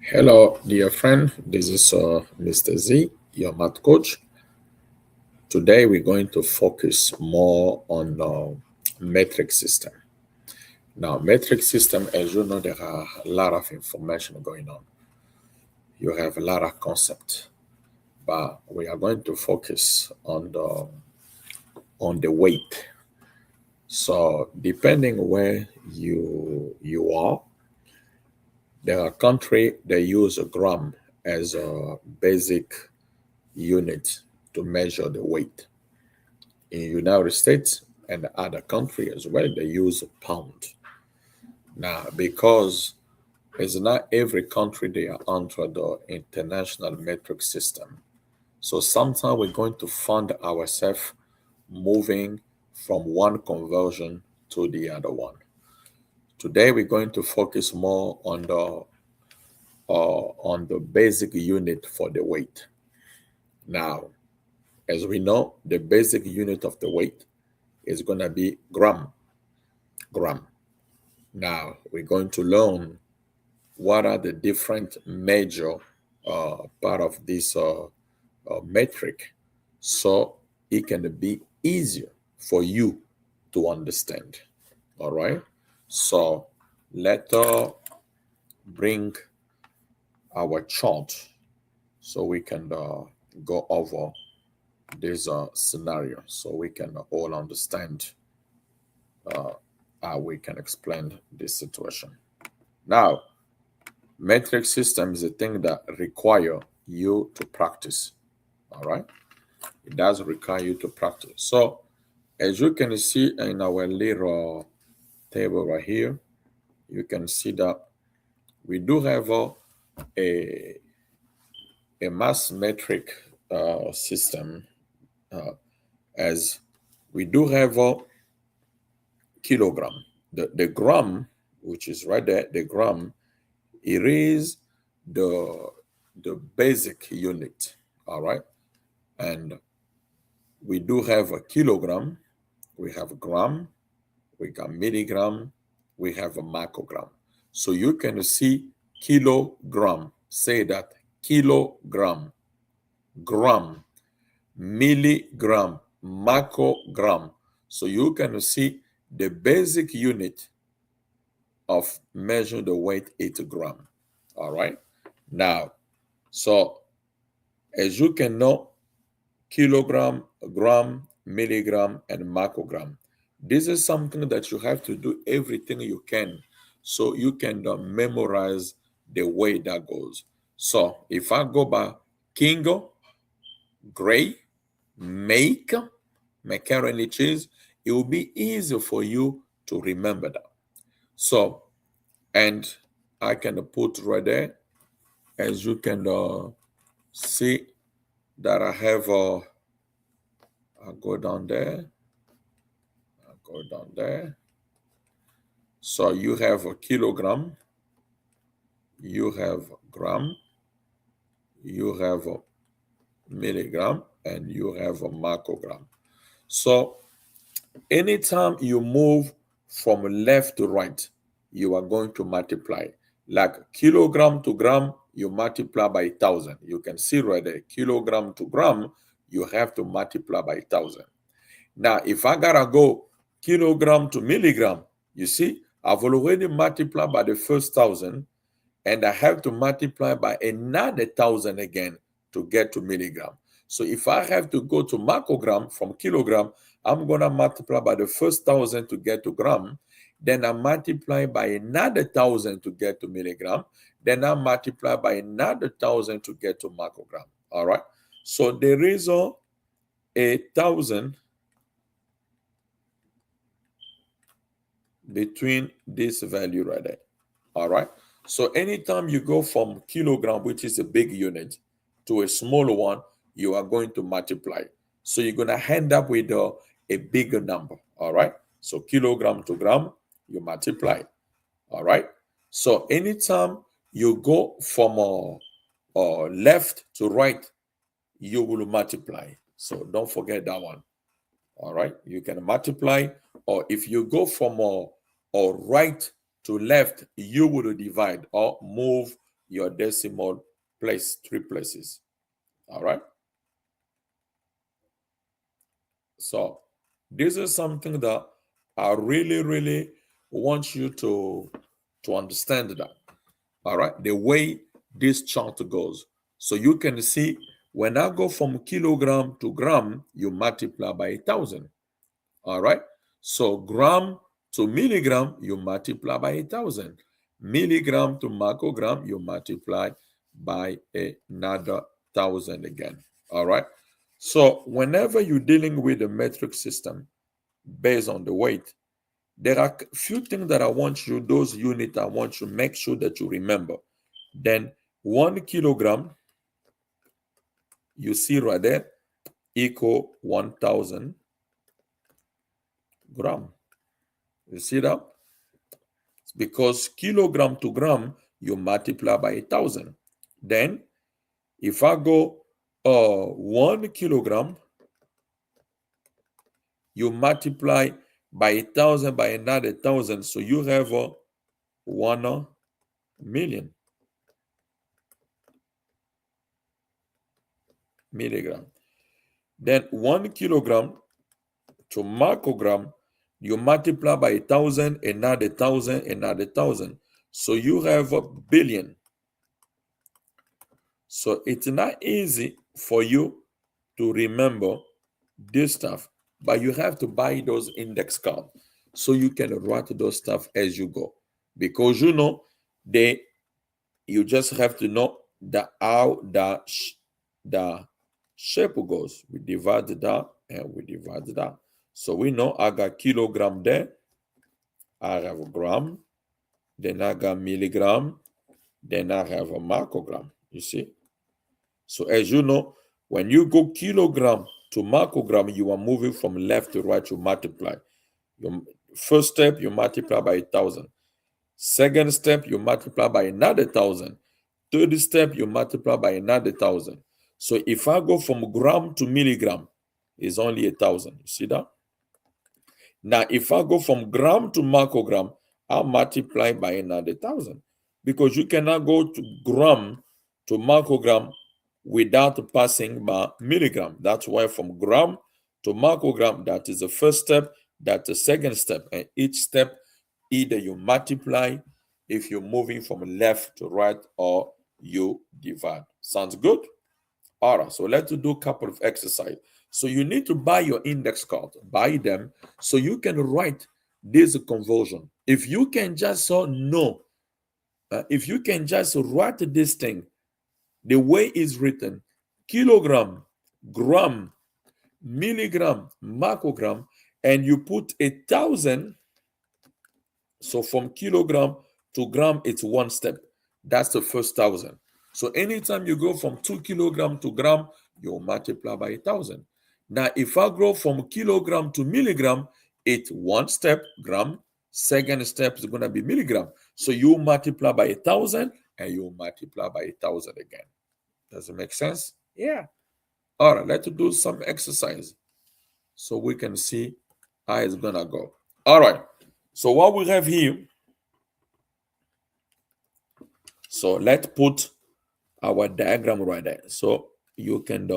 Hello, dear friend. This is Mr. Z, your math coach. Today, we're going to focus more on metric system. Now, metric system, as you know, there are a lot of information going on. You have a lot of concept, but we are going to focus on the weight. So, depending where you are, there are country they use a gram as a basic unit to measure the weight. In United States and other countries as well, they use a pound. Now, because it's not every country they are under the international metric system. So sometimes we're going to find ourselves moving from one conversion to the other one. Today we're going to focus more on the basic unit for the weight. Now, as we know, the basic unit of the weight is going to be gram. Now we're going to learn what are the different major part of this metric, so it can be easier for you to understand. All right. So let's bring our chart so we can go over this scenario so we can all understand uh, how we can explain this situation. Now, metric system is a thing that require you to practice. All right, it does require you to practice. So, as you can see in our little table right here, you can see that we do have a, a mass metric system as we do have a kilogram. The gram, which is right there, the gram, it is the the basic unit. All right, and we do have a kilogram, we have a gram, we got milligram, we have a microgram. So you can see kilogram, say that kilogram, gram, milligram, microgram. So you can see the basic unit of measure the weight 8 gram. All right. Now, so as you can know, kilogram, gram, milligram, and microgram. This is something that you have to do everything you can so you can memorize the way that goes. So if I go by Kingo, Gray, Make, macaroni cheese, it will be easy for you to remember that. So, and I can put right there, as you can see that I have, I'll go down there, go down there. So you have a kilogram, you have gram, you have a milligram, and you have a microgram. So anytime you move from left to right, you are going to multiply. Like kilogram to gram, you multiply by 1,000. You can see right there, kilogram to gram, you have to multiply by 1,000. Now, if I gotta go kilogram to milligram, you see, I've already multiplied by the first 1,000, and I have to multiply by another 1,000 again to get to milligram. So if I have to go to microgram from kilogram, I'm gonna multiply by the first 1,000 to get to gram. Then I multiply by another 1,000 to get to milligram. Then I multiply by another 1,000 to get to microgram. All right. So there is a 1,000 between this value right there. All right. So anytime you go from kilogram, which is a big unit, to a smaller one, you are going to multiply. So you're going to end up with a bigger number. All right. So kilogram to gram, you multiply. All right. So anytime you go from left to right, you will multiply. So don't forget that one. All right. You can multiply, or if you go from right to left, you will divide or move your decimal place 3 places. All right. So this is something that I really want you to understand that. All right. The way this chart goes. So you can see when I go from kilogram to gram, you multiply by 1,000. All right. So gram to milligram, you multiply by 1,000. Milligram to microgram, you multiply by another 1,000 again. All right. So whenever you're dealing with a metric system based on the weight, there are a few things that I want you, those units I want you to make sure that you remember. Then 1 kilogram, you see right there, equal 1,000 gram. You see that? Because kilogram to gram, you multiply by 1,000. Then, if I go 1 kilogram, you multiply by 1,000 by another 1,000, so you have 1 million milligram. Then 1 kilogram to microgram, you multiply by 1,000, another 1,000, another 1,000. So you have a billion. So it's not easy for you to remember this stuff, but you have to buy those index cards so you can write those stuff as you go. Because you just have to know how the shape goes. We divide that and we divide that. So we know I got kilogram there, I have a gram, then I got milligram, then I have a microgram. You see? So as you know, when you go kilogram to microgram, you are moving from left to right to multiply. Your first step, you multiply by 1,000. Second step, you multiply by another 1,000. Third step, you multiply by another 1,000. So if I go from gram to milligram, it's only 1,000. You see that? Now, if I go from gram to microgram, I'll multiply by another 1,000. Because you cannot go to gram to microgram without passing by milligram. That's why from gram to microgram, that is the first step, that's the second step. And each step, either you multiply if you're moving from left to right, or you divide. Sounds good? All right, so let's do a couple of exercises. So you need to buy your index card, buy them, so you can write this conversion. If you can just if you can just write this thing the way it's written, kilogram, gram, milligram, microgram, and you put 1,000, so from kilogram to gram, it's one step. That's the first 1,000. So anytime you go from 2 kilogram to gram, you multiply by 1,000. Now, if I go from kilogram to milligram, it's one step, gram. Second step is going to be milligram. So you multiply by 1,000 and you multiply by 1,000 again. Does it make sense? Yeah. All right, let's do some exercise so we can see how it's going to go. All right. So what we have here, so let's put our diagram right there so you can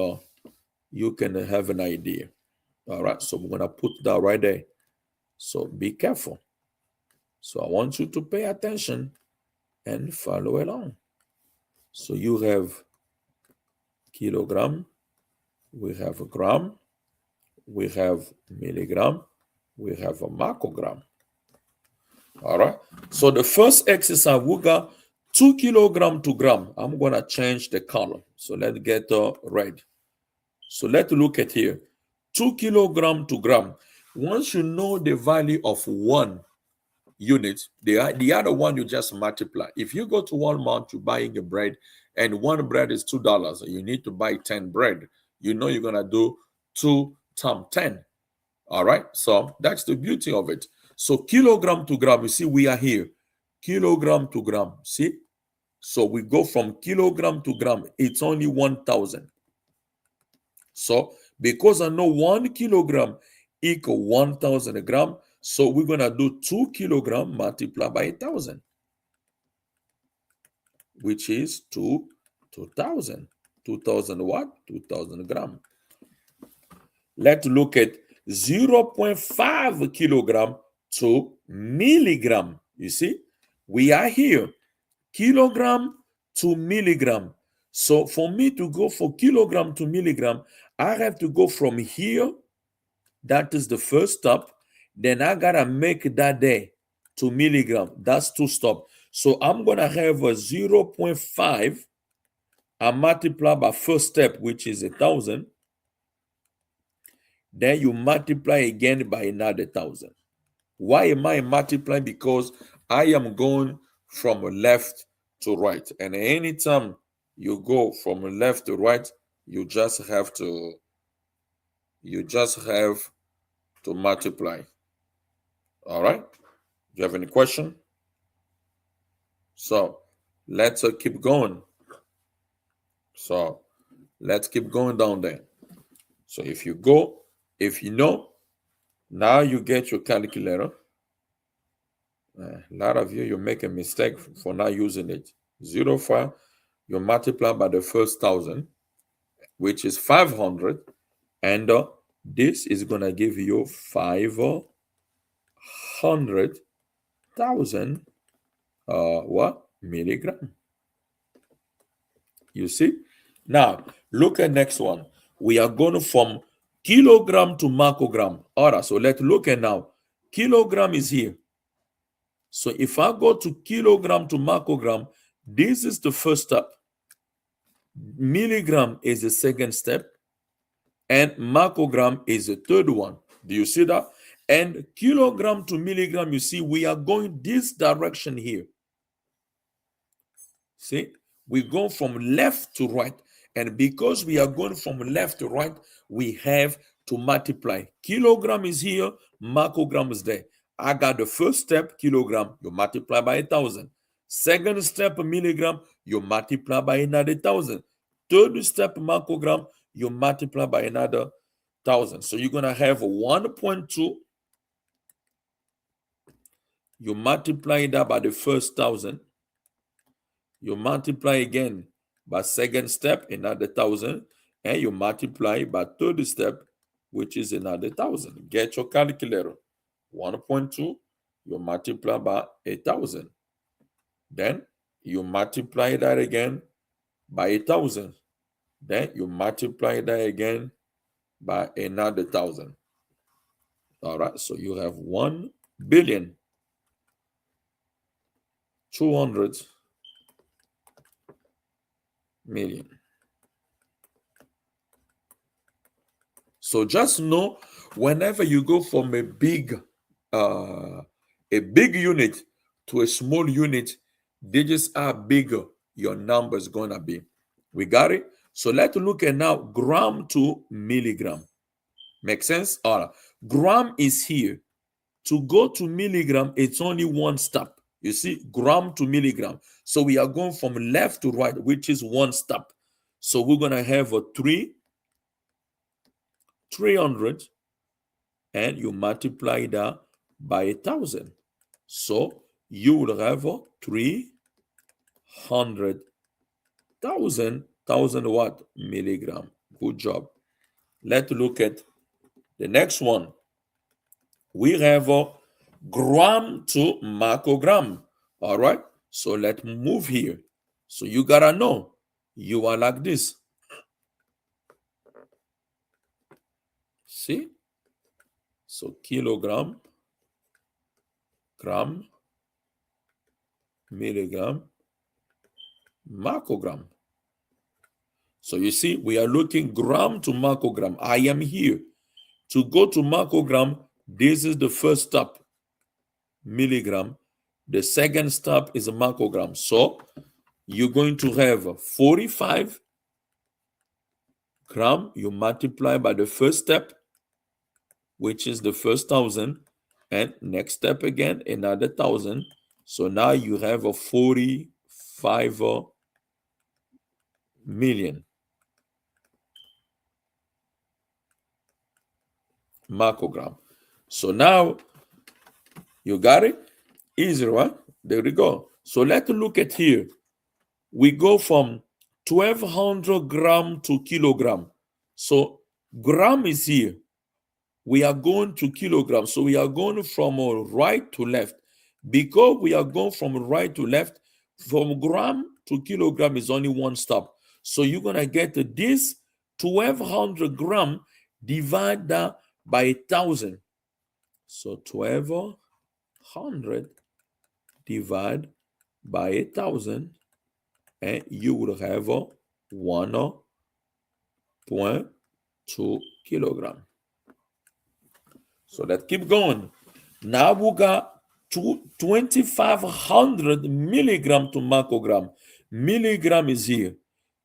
have an idea. All right, so we're gonna put that right there. So be careful. So I want you to pay attention and follow along. So you have kilogram, we have a gram, we have milligram, we have a microgram. All right, so the first exercise, we got 2 kilogram to gram. I'm gonna change the color. So let's get red. So let's look at here. 2 kilogram to gram. Once you know the value of 1 unit, the other one you just multiply. If you go to Walmart to buying a bread and one bread is $2, you need to buy 10 bread. You know you're gonna do 2 times 10. All right, so that's the beauty of it. So kilogram to gram, you see we are here. Kilogram to gram, see? So we go from kilogram to gram, it's only 1,000. So because I know 1 kilogram equal 1,000 gram, so we're going to do 2 kilogram multiplied by 1,000. which is 2,000. 2,000 what? 2,000 gram. Let's look at 0.5 kilogram to milligram. You see, we are here, kilogram to milligram. So for me to go for kilogram to milligram, I have to go from here. That is the first stop. Then I gotta make that there to milligram. That's two stops. So I'm gonna have a 0.5. I multiply by first step, which is 1,000. Then you multiply again by another 1,000. Why am I multiplying? Because I am going from left to right. And anytime you go from left to right, you just have to multiply. All right? Do you have any question? So let's keep going. So let's keep going down there. So if you know, now you get your calculator. A lot of you make a mistake for not using it. 0.5, you multiply by the first 1,000, which is 500, and this is gonna give you 500,000 milligram. You see? Now look at next one. We are going from kilogram to microgram. All right, so let's look at now. Kilogram is here. So if I go to kilogram to microgram, this is the first step. Milligram is the second step, and microgram is the third one. Do you see that? And kilogram to milligram, you see, we are going this direction here. See, we go from left to right. And because we are going from left to right, we have to multiply. Kilogram is here, microgram is there. I got the first step, kilogram, you multiply by 1,000. Second step, milligram, you multiply by another 1,000. Third step, microgram, you multiply by another 1,000. So you're going to have 1.2. You multiply that by the first 1,000. You multiply again by second step, another 1,000, and you multiply by third step, which is another 1,000. Get your calculator. 1.2, you multiply by 1,000. Then you multiply that again by 1,000. Then you multiply that again by another 1,000. All right, so you have 1,200,000,000. So just know, whenever you go from a big unit to a small unit, digits are bigger, your number is gonna be. We got it? So let's look at now gram to milligram. Make sense? All right. Gram is here. To go to milligram, it's only one step. You see, gram to milligram. So we are going from left to right, which is one step. So we're gonna have a 300, and you multiply that by 1,000. So you will have 300,000 what? Milligram. Good job. Let's look at the next one. We have a gram to microgram. All right. So let's move here. So you gotta know, you are like this. See? So kilogram, gram, milligram, microgram. So you see, we are looking gram to microgram. I am here. To go to microgram, this is the first step, milligram. The second step is a microgram. So you're going to have 45 gram. You multiply by the first step, which is the first 1,000. And next step again, another 1,000. So now you have a 45 million microgram. So now you got it? Easy, right? There we go. So let's look at here. we go from 1200 gram to kilogram. So gram is here. We are going to kilograms. So we are going from right to left. Because we are going from right to left, from gram to kilogram is only one stop. So you're going to get this 1200 gram, divide that by 1,000. So 1200 divide by 1,000, and you will have 1.2 kilogram. So that keep going. Now we got 2,500 milligram to microgram. Milligram is here.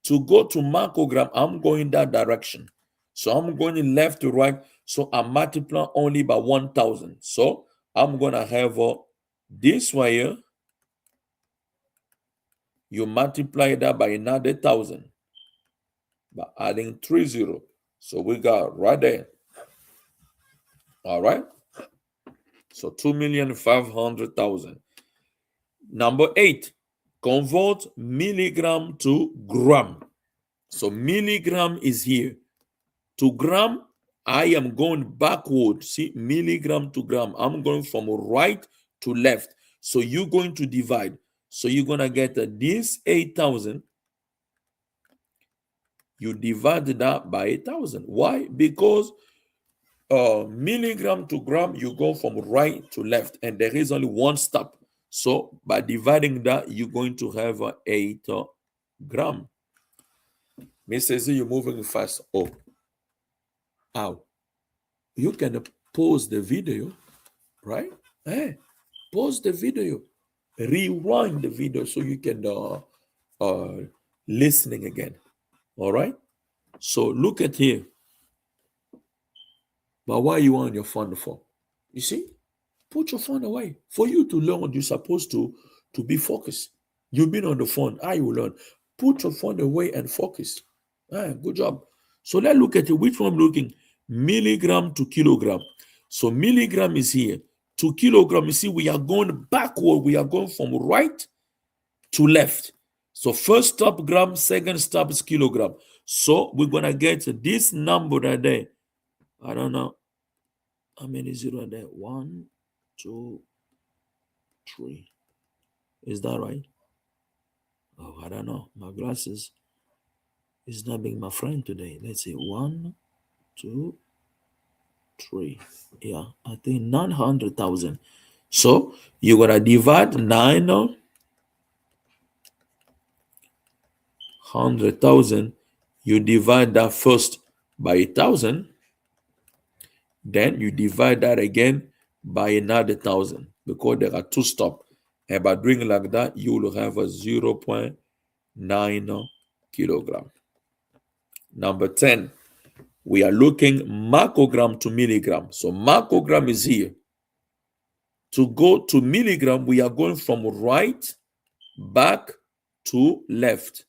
To go to microgram, I'm going that direction. So I'm going left to right. So I multiply only by 1,000. So I'm going to have this way here. You multiply that by another 1,000 by adding 30. So we got right there. All right. So 2,500,000. Number 8, convert milligram to gram. So milligram is here. To gram, I am going backward. See, milligram to gram. I'm going from right to left. So you're going to divide. So you're going to get this 8,000. You divide that by 8,000. Why? Because milligram to gram, you go from right to left, and there is only one step. So by dividing that, you're going to have 8 gram. Mr. Z, you're moving fast. Oh, ow. You can pause the video, right? Hey, pause the video, rewind the video so you can listening again. All right. So look at here. But why you on your phone for? You see? Put your phone away. For you to learn, you're supposed to be focused. You've been on the phone. I will learn. Put your phone away and focus. Good job. So let's look at it. Which one I'm looking? Milligram to kilogram. So milligram is here. To kilogram, you see, we are going backward. We are going from right to left. So first stop gram, second stop is kilogram. So we're going to get this number right there. I don't know how many zeros are there. 1, 2, 3. Is that right? Oh, I don't know. My glasses is not being my friend today. Let's see. 1, 2, 3. Yeah, I think 900,000. So you're going to divide 900,000. You divide that first by 1,000. Then you divide that again by another 1,000, because there are 2 stops. And by doing like that, you will have a 0.9 kilogram. Number 10, we are looking microgram to milligram. So microgram is here. To go to milligram, we are going from right back to left.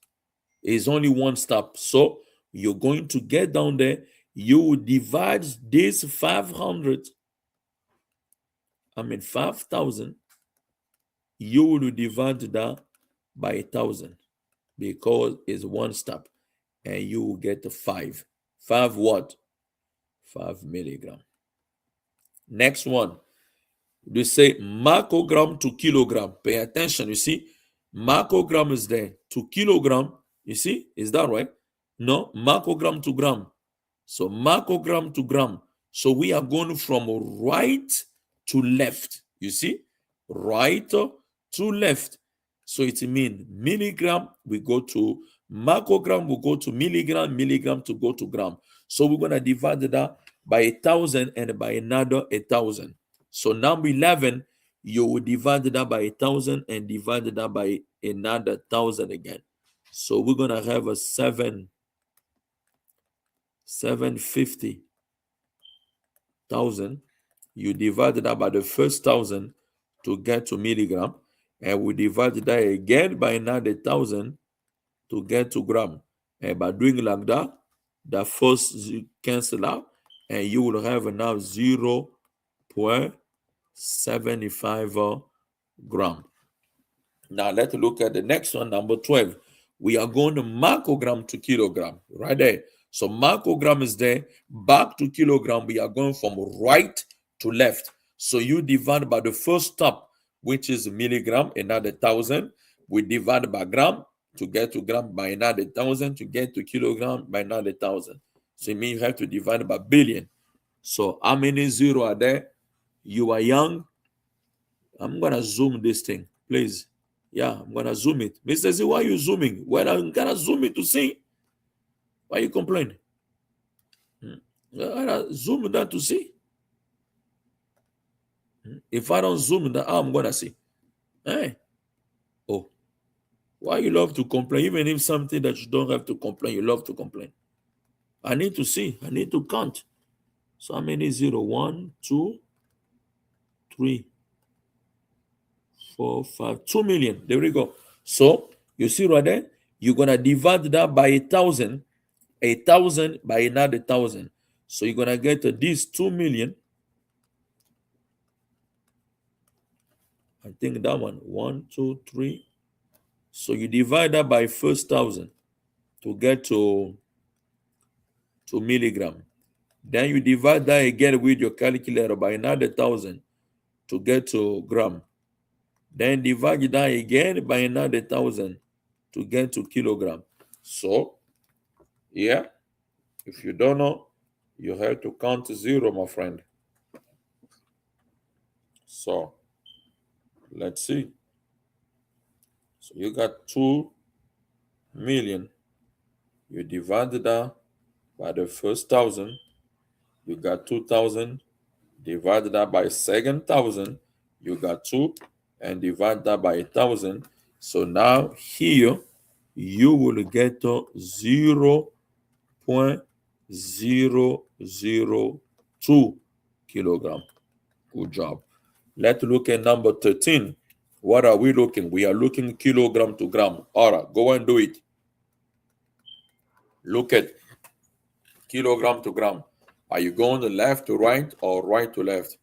It's only one step. So you're going to get down there. You will divide this 5,000. You will divide that by 1,000, because it's one step, and you will get 5. 5 what? 5 milligram. Next one, we say microgram to kilogram. Pay attention. You see, microgram is there. To kilogram, you see, is that right? No, microgram to gram. So microgram to gram. So we are going from right to left. You see, right to left. So it means milligram, we go to microgram, we go to milligram, milligram to go to gram. So we're going to divide that by 1,000 and by another 1,000. So number 11, you will divide that by 1,000 and divide that by another 1,000 again. So we're going to have a 750,000. You divide that by the first 1,000 to get to milligram, and we divide that again by another 1,000 to get to gram. And by doing like that, the first cancel out, and you will have now 0.75 gram. Now let's look at the next one, number 12. we are going to microgram to kilogram right there. So microgram is there, back to kilogram, we are going from right to left. So you divide by the first step, which is milligram, another 1,000. We divide by gram to get to gram, by another 1,000 to get to kilogram, by another 1,000. So it means you have to divide by billion. So how many zero are there? You are young. I'm going to zoom this thing, please. Yeah, I'm going to zoom it. Mr. Z, why are you zooming? Well, I'm going to zoom it to see. Why you complaining? I gotta zoom that to see. If I don't zoom that, how I'm going to see? Hey. Oh, why you love to complain? Even if something that you don't have to complain, you love to complain. I need to see. I need to count. So how many zero? 1, 2, 3, 4, 5, 2 million. There we go. So you see right there, you're gonna divide that by 1,000 by another 1,000. So you're gonna get this 2 million. I think that one 1, 2, 3. So you divide that by first 1,000 to get to milligram. Then you divide that again with your calculator by another 1,000 to get to gram. Then divide that again by another 1,000 to get to kilogram. So, yeah, if you don't know, you have to count to zero, my friend. So, let's see. So you got 2 million. You divide that by the first 1,000. You got 2,000. Divide that by second 1,000. You got 2. And divide that by 1,000. So now here, you will get 0.002 kilogram. Good job. Let's look at number 13. What are we looking? We are looking kilogram to gram. All right, go and do it. Look at kilogram to gram. Are you going to left to right or right to left?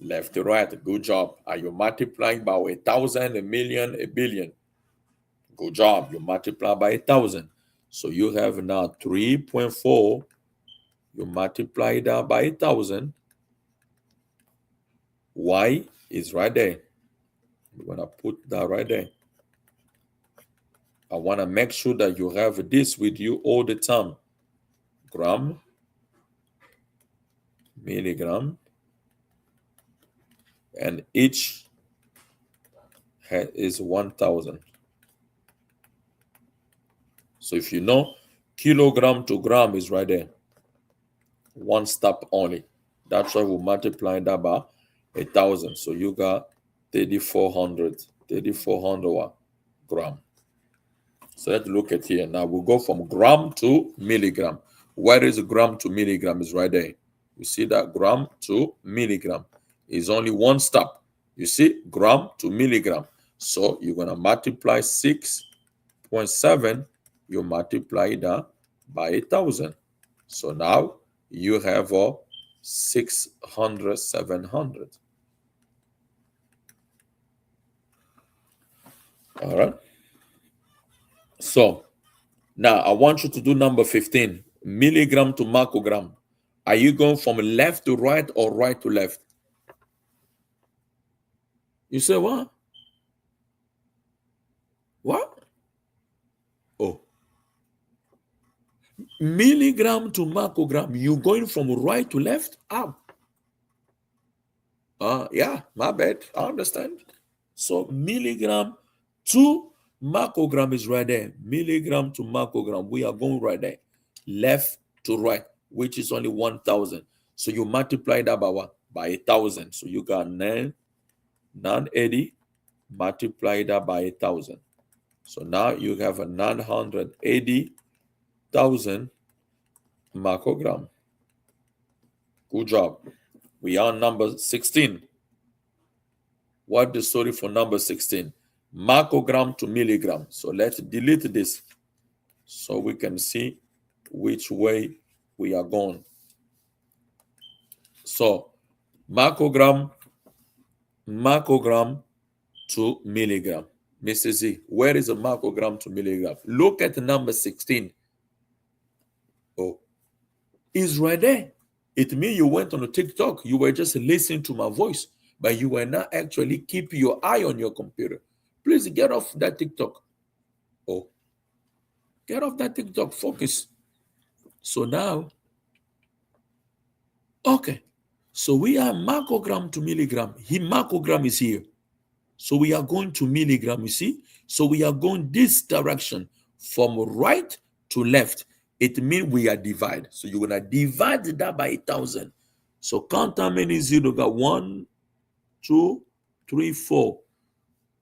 Left to right. Good job. Are you multiplying by 1,000, a million, a billion? Good job. You multiply by 1,000. So you have now 3.4. You multiply that by 1,000. Y is right there. I'm going to put that right there. I want to make sure that you have this with you all the time. Gram, milligram, and each is 1,000. So if you know, kilogram to gram is right there. One step only. That's why we multiply that by 1,000. So you got 3,400 gram. So let's look at here. Now we'll go from gram to milligram. Where is gram to milligram? Is right there. You see that gram to milligram is only one step. You see, gram to milligram. So you're going to multiply 6.7. You multiply that by 1,000. So now you have 600, 700. All right. So now I want you to do number 15, milligram to microgram. Are you going from left to right or right to left? You say what? What? Oh. Milligram to microgram. You going from right to left? Up. Yeah, my bad. I understand. So milligram to microgram is right there. Milligram to microgram. We are going right there. Left to right, which is only 1,000. So you multiply that by what? By 1,000. So you got 980. Multiply that by 1,000. So now you have a 980,000 microgram. Good job. We are on number 16. What the story for number 16? Microgram to milligram. So let's delete this so we can see which way we are going. So microgram to milligram. Mrs. Z, where is a microgram to milligram? Look at the number 16. Oh, it's right there. It means you went on a TikTok. You were just listening to my voice, but you were not actually keeping your eye on your computer. Please get off that TikTok. Oh, get off that TikTok. Focus. So now, okay. So we are microgram to milligram. Microgram is here. So we are going to milligram, you see? So we are going this direction from right to left. It means we are divided. So you're going to divide that by 1,000. So count how many zeros. Got 1, 2, 3, 4.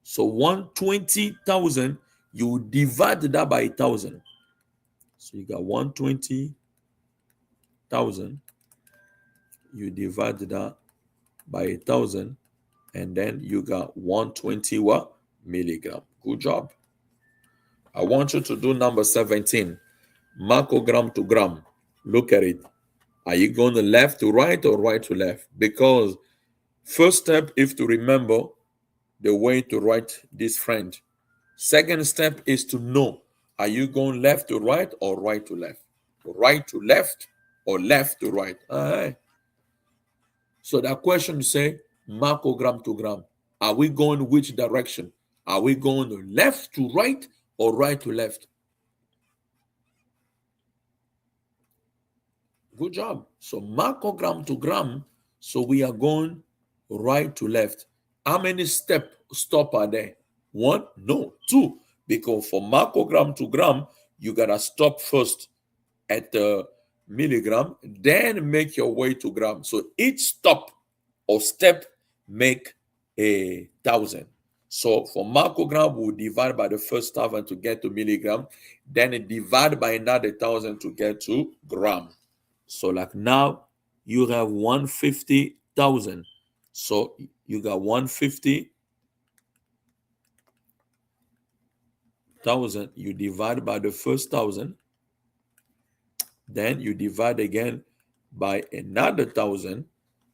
So 120,000, you divide that by 1,000. So you got 120,000. You divide that by 1,000. And then you got 120 what? Milligram. Good job. I want you to do number 17. Microgram to gram. Look at it. Are you going to left to right or right to left? Because first step is to remember the way to write this friend. Second step is to know, are you going left to right or right to left? Right to left or left to right? All right. So that question you say, microgram to gram. Are we going which direction? Are we going left to right or right to left? Good job. So microgram to gram. So we are going right to left. How many stop are there? 1? No, 2. Because for microgram to gram, you gotta stop first at the milligram, then make your way to gram. So each stop or step make 1,000. So for microgram, we'll divide by the first 1,000 to get to milligram, then divide by another 1,000 to get to gram. So like now you have 150,000. So you got 150,000. You divide by the first 1,000. Then you divide again by another 1,000.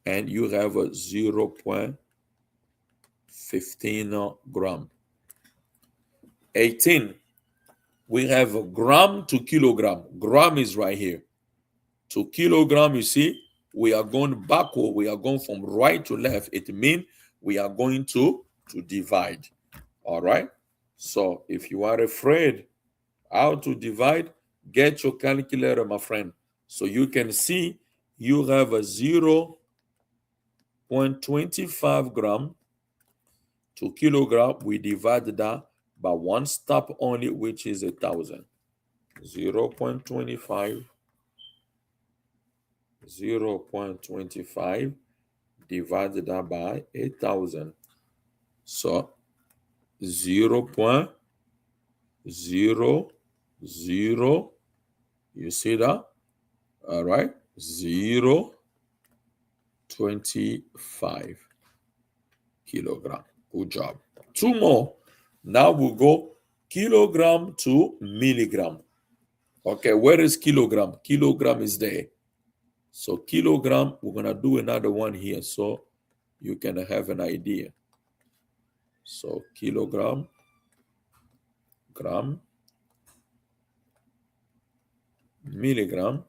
And you have a 0.15 gram. 18. We have a gram to kilogram. Gram is right here. To kilogram, you see, we are going backward. We are going from right to left. It means we are going to divide. All right. So if you are afraid how to divide, get your calculator, my friend. So you can see you have a 0.25 gram to kilogram. We divide that by one step only, which is 1,000. 0.25 divided that by 1,000. So 0.00, you see that? All right, 0.25 kilogram. Good job. 2 more. Now we'll go kilogram to milligram. Okay, where is kilogram? Kilogram is there. So kilogram, we're going to do another one here so you can have an idea. So kilogram, gram, milligram,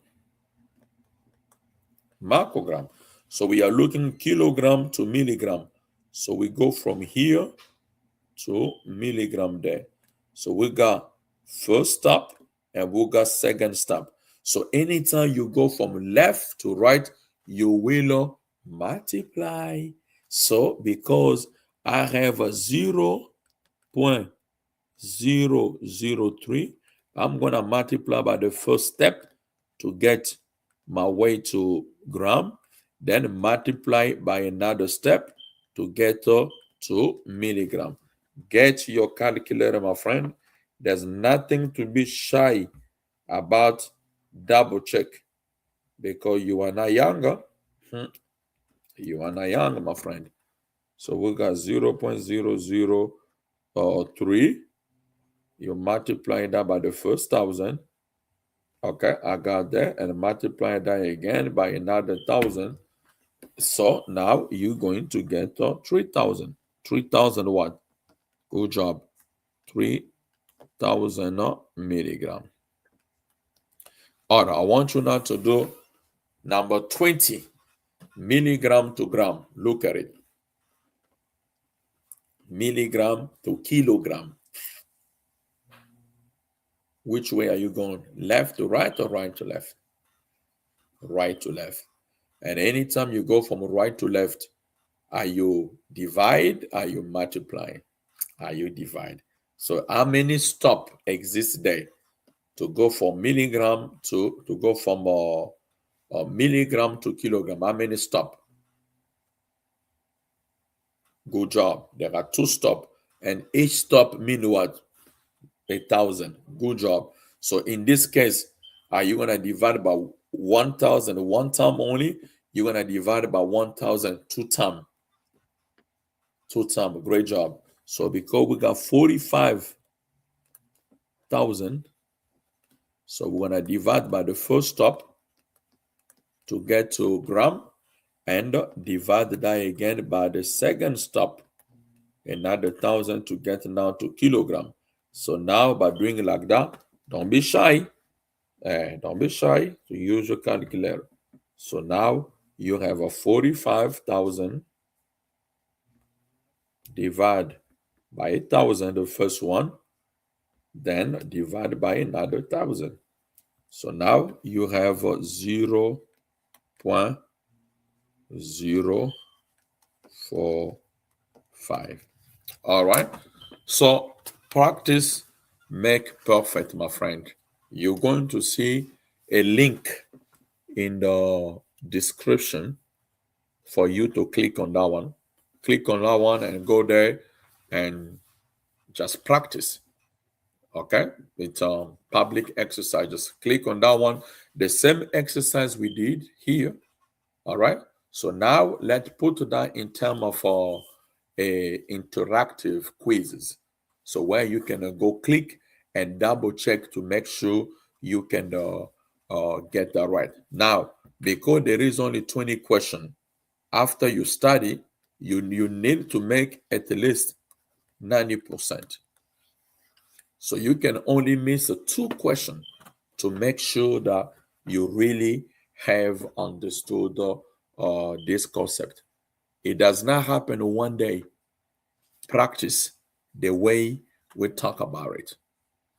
microgram. So we are looking kilogram to milligram. So we go from here to milligram there. So we got first step and we got second step. So anytime you go from left to right, you will multiply. So because I have a 0.003, I'm going to multiply by the first step to get my way to gram, then multiply by another step to get to milligram. Get your calculator, my friend. There's nothing to be shy about. Double check because you are not younger. You are not young, my friend. So we got 0.003. You multiply that by the first 1,000. Okay, I got that. And multiply that again by another 1,000. So now you're going to get 3,000. 3,000 what? Good job. 3,000 milligram. All right, I want you now to do number 20, milligram to gram. Look at it. Milligram to kilogram. Which way are you going? Left to right or right to left? Right to left. And anytime you go from right to left, are you divide? Are you multiplying? Are you divide? So how many stop exist there to go from milligram to go from milligram to kilogram? How many stop? Good job. There are 2 stop, and each stop mean what? 1,000. Good job. So in this case, are you gonna divide by 1,000 one time only? You're gonna divide by 1,000 two time. Two time. Great job. So because we got 45,000, so we're gonna divide by the first stop to get to gram, and divide that again by the second stop, another 1,000 to get now to kilogram. So now by doing it like that, don't be shy. Don't be shy to use your calculator. So now you have a 45,000 divide by 1,000, the first one, then divide by another 1,000. So now you have 0.045. All right. So practice make perfect, my friend. You're going to see a link in the description for you to click on that one. Click on that one and go there and just practice. Okay, it's public exercise. Just click on that one. The same exercise we did here. All right. So now let's put that in terms of a interactive quizzes. So where you can go click and double check to make sure you can get that right. Now, because there is only 20 questions, after you study, you need to make at least 90%. So you can only miss 2 questions to make sure that you really have understood this concept. It does not happen one day. Practice the way we talk about it.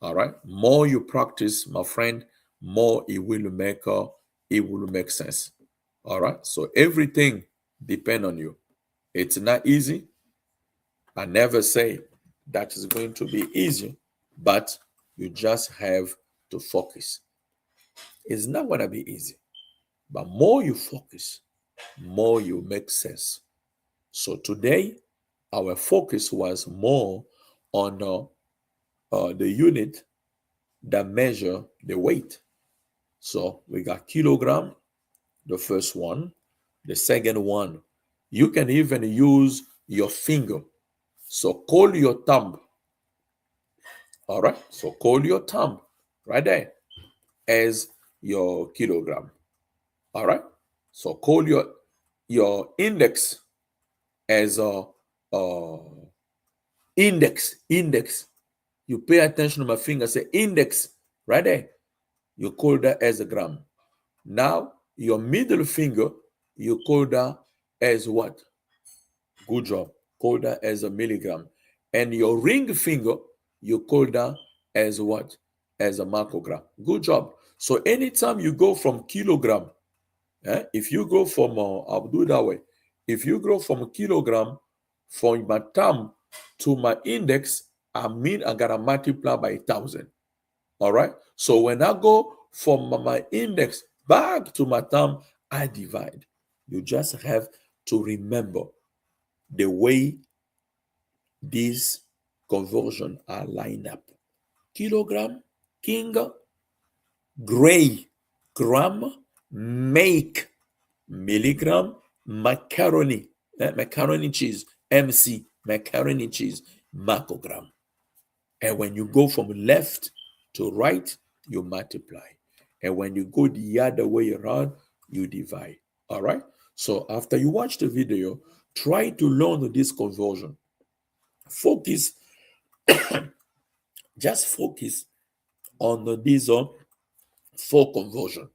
All right. More you practice, my friend, more it will make sense. All right. So everything depends on you. It's not easy. I never say that is going to be easy, but you just have to focus. It's not going to be easy, but more you focus, more you make sense. So today, our focus was more on the unit that measure the weight. So we got kilogram, the first one. The second one, you can even use your finger. So call your thumb. All right. So call your thumb right there as your kilogram. All right. So call your index as a index. You pay attention to my finger. Say index right there. You call that as a gram. Now your middle finger, you call that as what? Good job. Call that as a milligram. And your ring finger, you call that as what? As a microgram. Good job. So anytime you go from kilogram, if you go from, I'll do it that way. If you go from a kilogram from my thumb to my index, I gotta multiply by 1,000. All right. So when I go from my index back to my thumb, I divide. You just have to remember the way these conversions are lined up. Kilogram, king, gray, gram, make, milligram, macaroni, macaroni cheese, MC, macaroni cheese, microgram. And when you go from left to right, you multiply. And when you go the other way around, you divide. All right. So after you watch the video, try to learn this conversion. Focus Just focus on these 4 conversion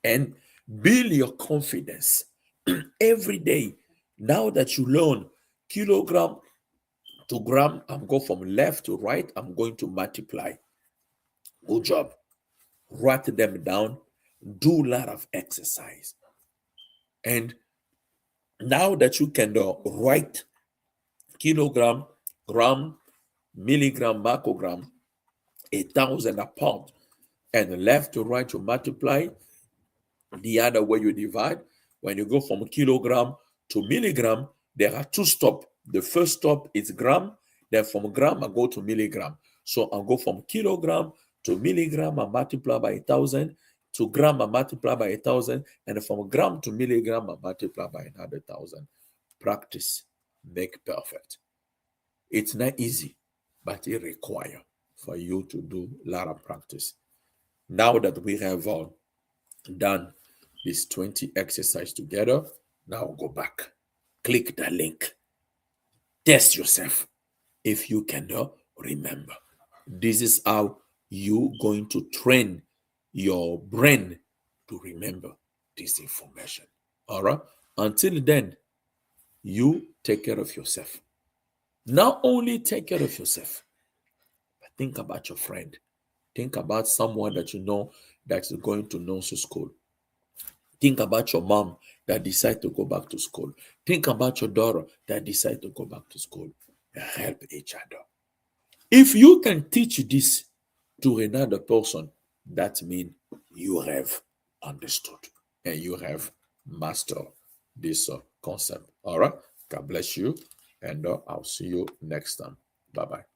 and build your confidence every day. Now that you learn kilogram to gram, I'm going from left to right, I'm going to multiply. Good job. Write them down. Do a lot of exercise. And now that you can write kilogram, gram, milligram, microgram, 1,000 apart, and left to right to multiply, the other way you divide, when you go from kilogram to milligram, there are 2 stops. The first stop is gram, then from gram I go to milligram. So I'll go from kilogram to milligram and multiply by 1,000, to gram and multiply by 1,000, and from gram to milligram and multiply by another 1,000. Practice make perfect. It's not easy, but it requires for you to do a lot of practice. Now that we have done this 20 exercise together, now go back, click the link, test yourself if you cannot remember. This is how you going to train your brain to remember this information. All right. Until then, you take care of yourself. Not only take care of yourself, but think about your friend. Think about someone that you know that's going to nursery school. Think about your mom that decide to go back to school. Think about your daughter that decide to go back to school. Help each other. If you can teach this to another person, that means you have understood and you have mastered this concept. All right. God bless you. And I'll see you next time. Bye-bye.